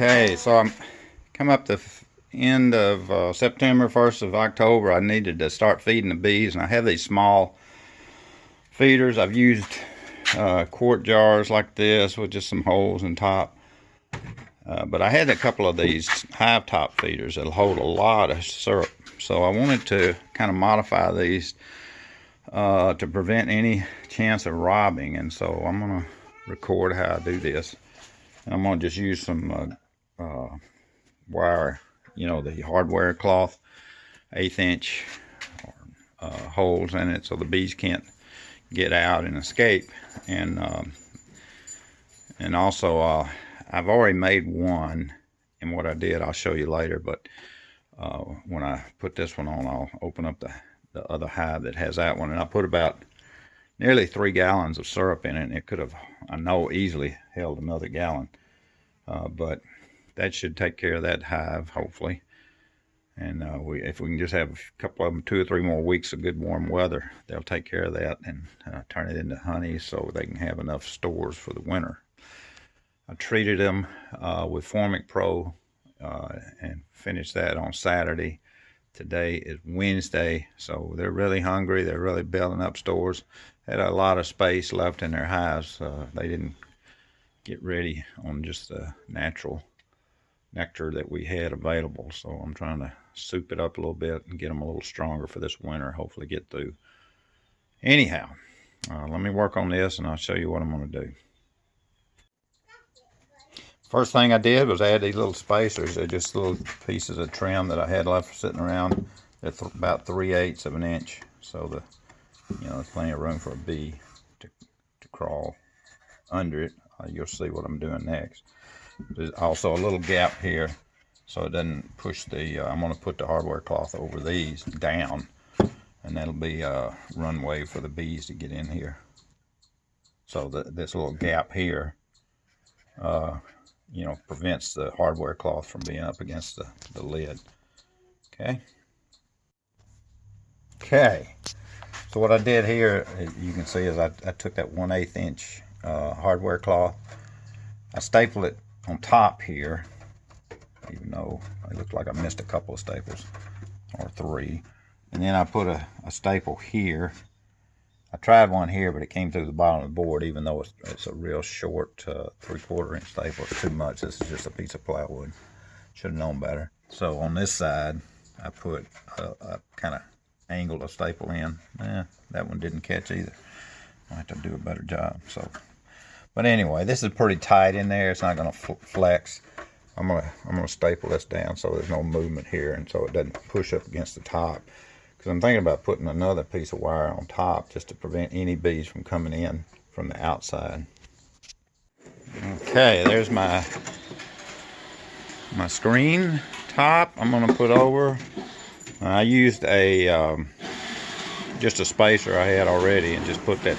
Okay, so I'm come up the end of September, 1st of October. I needed to start feeding the bees, and I have these small feeders. I've used quart jars like this with just some holes in top. But I had a couple of these hive top feeders that'll hold a lot of syrup. So I wanted to kind of modify these to prevent any chance of robbing. And so I'm going to record how I do this. And I'm going to just use some wire, the hardware cloth, 1/8 inch holes in it so the bees can't get out and escape. And also I've already made one, and what I did I'll show you later, but when I put this one on, I'll open up the other hive that has that one, and I put about nearly 3 gallons of syrup in it, and it could have, I know, easily held another gallon, but that should take care of that hive, hopefully. And if we can just have a couple of them, 2 or 3 more weeks of good warm weather, they'll take care of that and turn it into honey so they can have enough stores for the winter. I treated them with Formic Pro and finished that on Saturday. Today is Wednesday, so they're really hungry. They're really building up stores. Had a lot of space left in their hives. They didn't get ready on just the natural nectar that we had available, so I'm trying to soup it up a little bit and get them a little stronger for this winter, hopefully get through. Anyhow, let me work on this and I'll show you what I'm going to do. First thing I did was add these little spacers. They're just little pieces of trim that I had left sitting around. They're about 3/8 of an inch, so there's plenty of room for a bee to crawl under it. You'll see what I'm doing next. There's also a little gap here so it doesn't push I'm going to put the hardware cloth over these down, and that'll be a runway for the bees to get in here. So this little gap here prevents the hardware cloth from being up against the lid. Okay, so what I did here, you can see, is I took that 1/8 inch hardware cloth. I stapled it on top here, even though it looked like I missed a couple of staples, or 3. And then I put a staple here. I tried one here, but it came through the bottom of the board, even though it's a real short 3/4 inch staple. It's too much. This is just a piece of plywood. Should have known better. So on this side, I put a kind of angled a staple in. That one didn't catch either. I have to do a better job. But anyway, this is pretty tight in there. It's not going to flex. I'm gonna staple this down so there's no movement here, and so it doesn't push up against the top. Because I'm thinking about putting another piece of wire on top just to prevent any bees from coming in from the outside. Okay, there's my screen top. I'm gonna put over. I used just a spacer I had already and just put that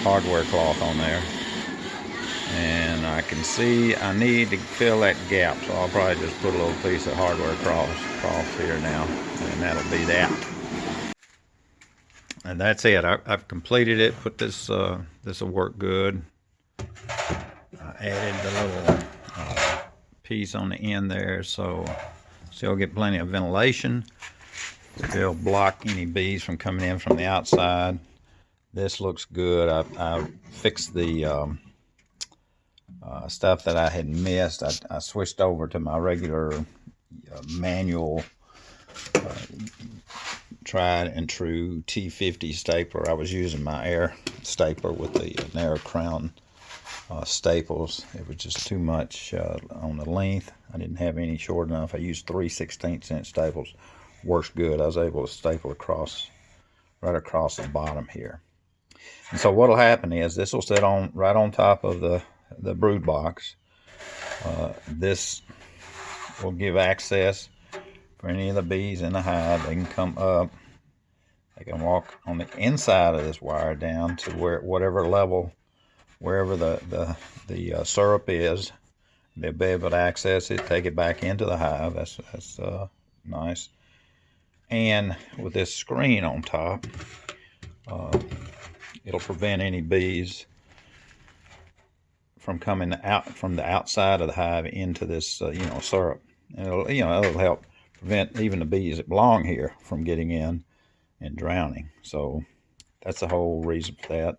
hardware cloth on there. And I can see I need to fill that gap, so I'll probably just put a little piece of hardware across here now, and that'll be that. And that's it. I've completed it. Put this will work good. I added the little piece on the end there, so still get plenty of ventilation. Still block any bees from coming in from the outside. This looks good. I fixed the stuff that I had missed. I switched over to my regular manual tried and true T50 stapler. I was using my air stapler with the narrow crown staples. It was just too much on the length. I didn't have any short enough. I used 3/16 inch staples. Works good. I was able to staple right across the bottom here. And so what'll happen is this will sit right on top of the brood box. This will give access for any of the bees in the hive. They can come up. They can walk on the inside of this wire down to whatever level, wherever the syrup is. They'll be able to access it, take it back into the hive. That's nice. And with this screen on top, it'll prevent any bees from coming out from the outside of the hive into this, syrup. And it'll help prevent even the bees that belong here from getting in and drowning. So that's the whole reason for that.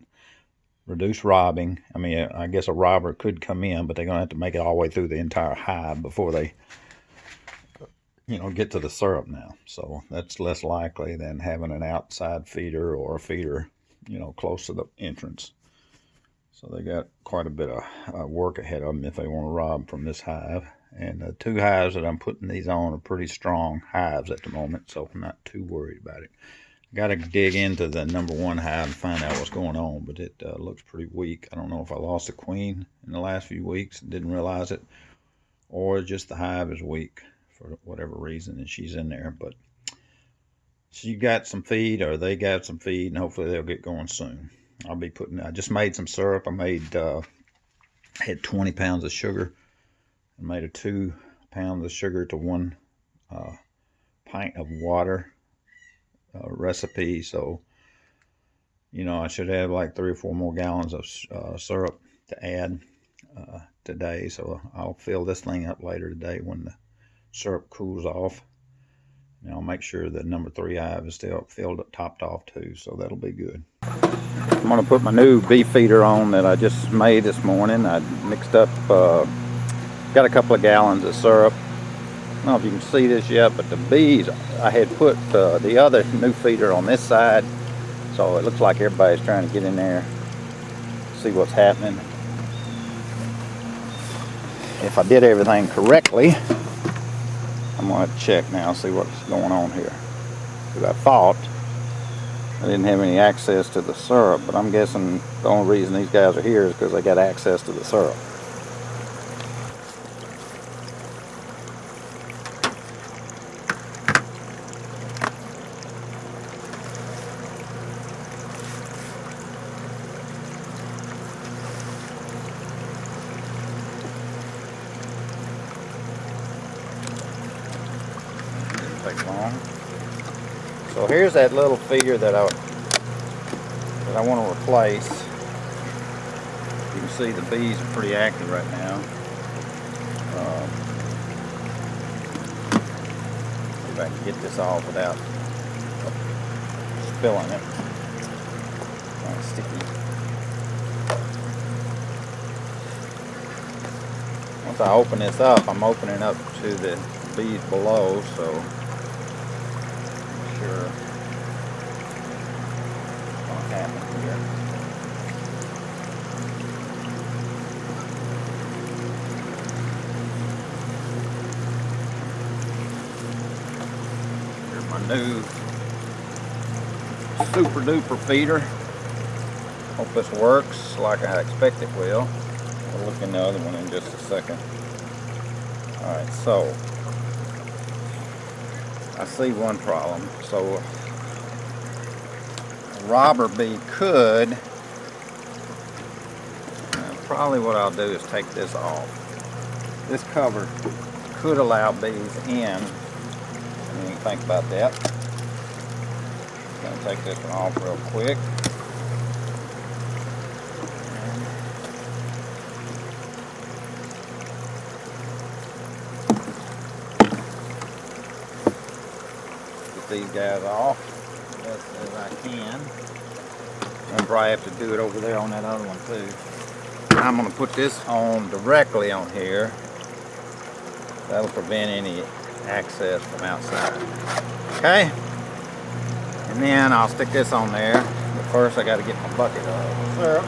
Reduce robbing. I mean, I guess a robber could come in, but they're going to have to make it all the way through the entire hive before they, get to the syrup now. So that's less likely than having an outside feeder or a feeder, close to the entrance. So they got quite a bit of work ahead of them if they want to rob from this hive. And the 2 hives that I'm putting these on are pretty strong hives at the moment, so I'm not too worried about it. Got to dig into the number 1 hive and find out what's going on, but it looks pretty weak. I don't know if I lost a queen in the last few weeks and didn't realize it, or just the hive is weak for whatever reason and she's in there. But she got some feed, or they got some feed, and hopefully they'll get going soon. I just made some syrup. I had 20 pounds of sugar. I made a 2 pounds of sugar to 1 pint of water recipe. So, I should have like 3 or 4 more gallons of syrup to add today. So I'll fill this thing up later today when the syrup cools off. And I'll make sure the number 3 hive is still filled up, topped off too. So that'll be good. I'm going to put my new bee feeder on that I just made this morning. I mixed up, got a couple of gallons of syrup. I don't know if you can see this yet, but the bees, I had put the other new feeder on this side, so it looks like everybody's trying to get in there, see what's happening. If I did everything correctly, I'm going to check now, see what's going on here. Because I thought I didn't have any access to the syrup, but I'm guessing the only reason these guys are here is because they got access to the syrup. Take long. So here's that little feeder that I want to replace. You can see the bees are pretty active right now. See if I can get this off without spilling it. Kind of sticky. Once I open this up, I'm opening up to the bees below, so sure what's going to happen here. Here's my new super duper feeder. Hope this works like I expect it will. I'll look in the other one in just a second. Alright, so I see one problem. So a robber bee could, probably what I'll do is take this off. This cover could allow bees in. What do you think about that? I'm going to take this one off real quick. These guys off as best as I can. I'll probably have to do it over there on that other one too. I'm going to put this on directly on here. That'll prevent any access from outside. Okay? And then I'll stick this on there. But first I got to get my bucket of syrup.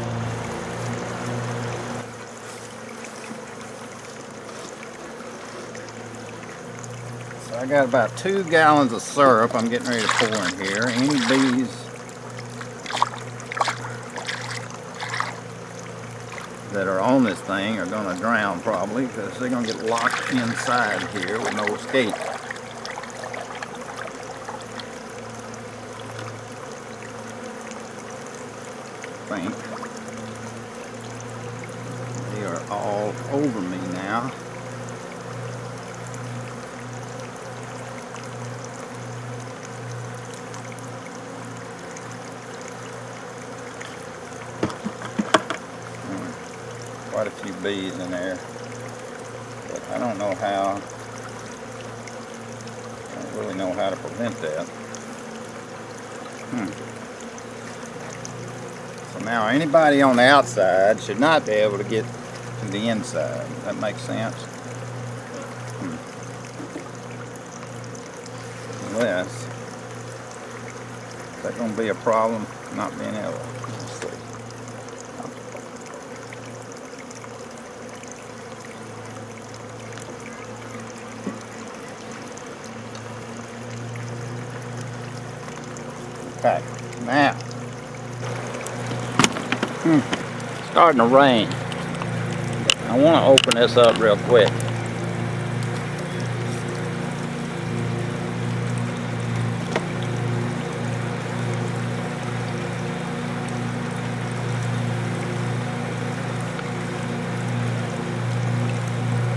I got about 2 gallons of syrup I'm getting ready to pour in here. Any bees that are on this thing are going to drown probably, because they're going to get locked inside here with no escape. I think they are all over me now. quite a few bees in there, but I don't know how. I don't really know how to prevent that. So now anybody on the outside should not be able to get to the inside. That makes sense? Unless, is that going to be a problem not being able? Let's see. Okay, now, starting to rain. I want to open this up real quick.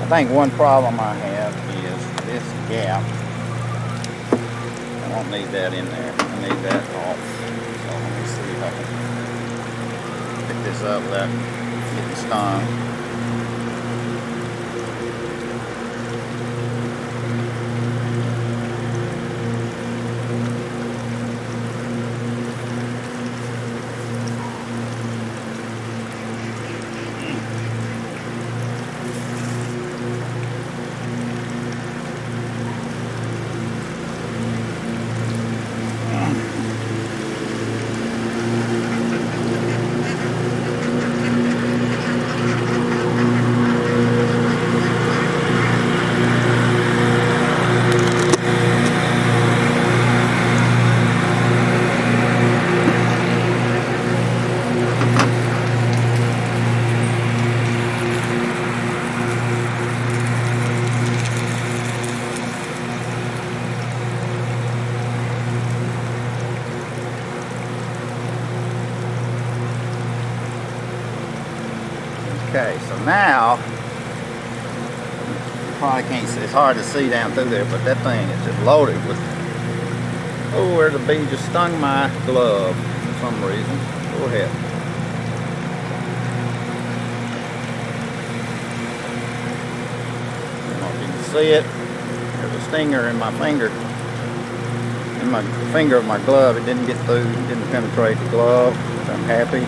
I think one problem I have is this gap. I don't need that in there. I need that off. So let me see if I can pick this up without getting stung. Okay, so now, you probably can't see, it's hard to see down through there, but that thing is just loaded with, oh, where the bee just stung my glove for some reason. Go ahead. I don't know if you can see it. There's a stinger in my finger. In my finger of my glove. It didn't get through, it didn't penetrate the glove, which I'm happy.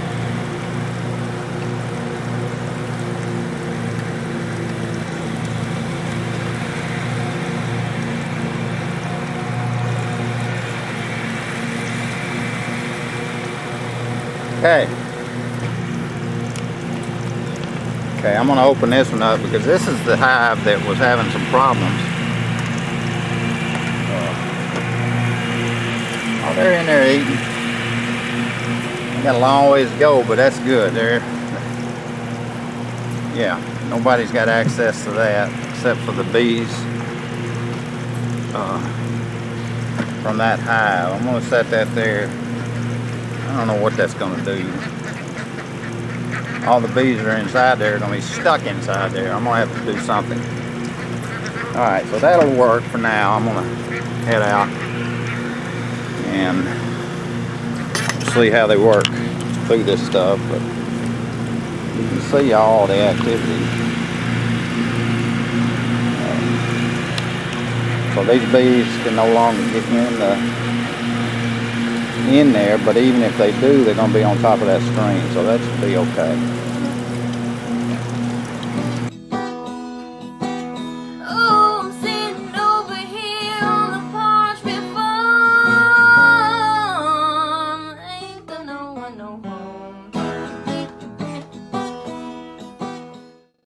Okay. Okay, I'm going to open this one up because this is the hive that was having some problems. Oh, they're in there eating. They got a long ways to go, but that's good. Yeah, nobody's got access to that except for the bees from that hive. I'm going to set that there. I don't know what that's going to do. All the bees are inside there are going to be stuck inside there. I'm going to have to do something. Alright, so that'll work for now. I'm going to head out and see how they work through this stuff. But you can see all the activity. So these bees can no longer get in there, but even if they do, they're going to be on top of that screen, so that should be okay.